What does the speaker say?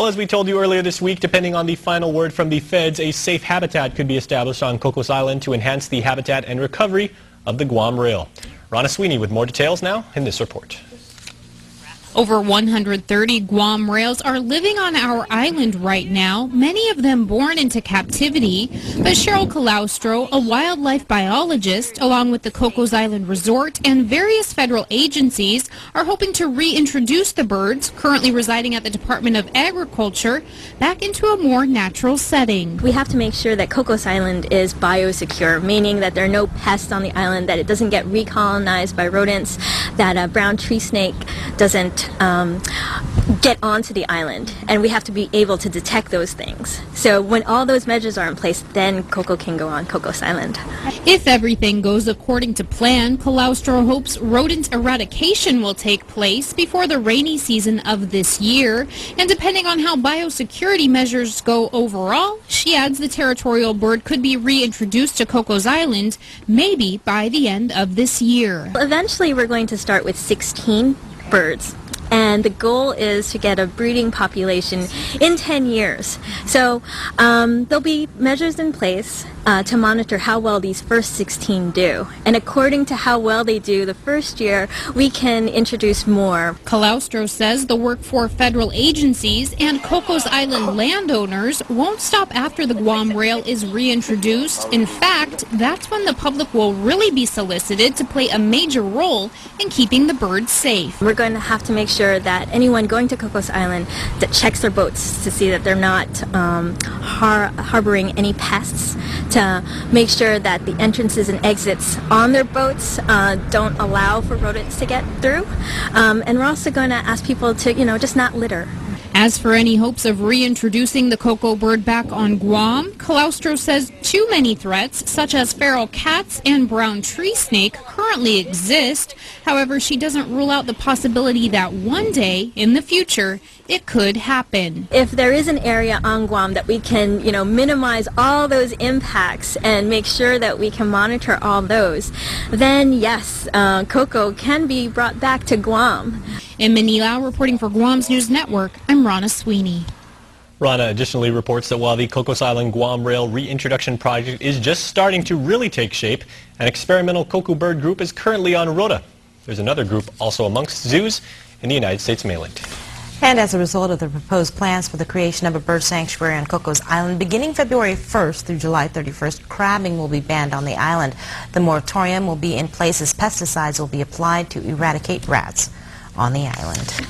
Well, as we told you earlier this week, depending on the final word from the feds, a safe habitat could be established on Cocos Island to enhance the habitat and recovery of the Guam rail. Ronna Sweeney with more details now in this report. Over 130 Guam rails are living on our island right now, many of them born into captivity. But Cheryl, a wildlife biologist, along with the Cocos Island Resort and various federal agencies, are hoping to reintroduce the birds, currently residing at the Department of Agriculture, back into a more natural setting. We have to make sure that Cocos Island is biosecure, meaning that there are no pests on the island, that it doesn't get recolonized by rodents, that a brown tree snake doesn't get onto the island, and we have to be able to detect those things. So when all those measures are in place, then Coco can go on Cocos Island. If everything goes according to plan, Calaustro hopes rodent eradication will take place before the rainy season of this year. And depending on how biosecurity measures go overall, she adds the territorial bird could be reintroduced to Cocos Island maybe by the end of this year. Eventually we're going to start with 16 birds. And the goal is to get a breeding population in 10 years. So there'll be measures in place to monitor how well these first 16 do. And according to how well they do the first year, we can introduce more. Calaustro says the work for federal agencies and Cocos Island landowners won't stop after the Guam rail is reintroduced. In fact, that's when the public will really be solicited to play a major role in keeping the birds safe. We're going to have to make sure that anyone going to Cocos Island that checks their boats to see that they're not harboring any pests, to make sure that the entrances and exits on their boats don't allow for rodents to get through. And we're also going to ask people to, just not litter. As for any hopes of reintroducing the Coco bird back on Guam, Calaustro says too many threats, such as feral cats and brown tree snake, currently exist. However, she doesn't rule out the possibility that one day in the future it could happen. If there is an area on Guam that we can, minimize all those impacts and make sure that we can monitor all those, then yes, Coco can be brought back to Guam. In Manila, reporting for Guam's News Network, I'm Ronna Sweeney. Ronna additionally reports that while the Cocos Island Guam Rail reintroduction project is just starting to really take shape, an experimental Coco bird group is currently on rota. There's another group also amongst zoos in the United States mainland. And as a result of the proposed plans for the creation of a bird sanctuary on Cocos Island, beginning February 1st through July 31st, crabbing will be banned on the island. The moratorium will be in place as pesticides will be applied to eradicate rats on the island.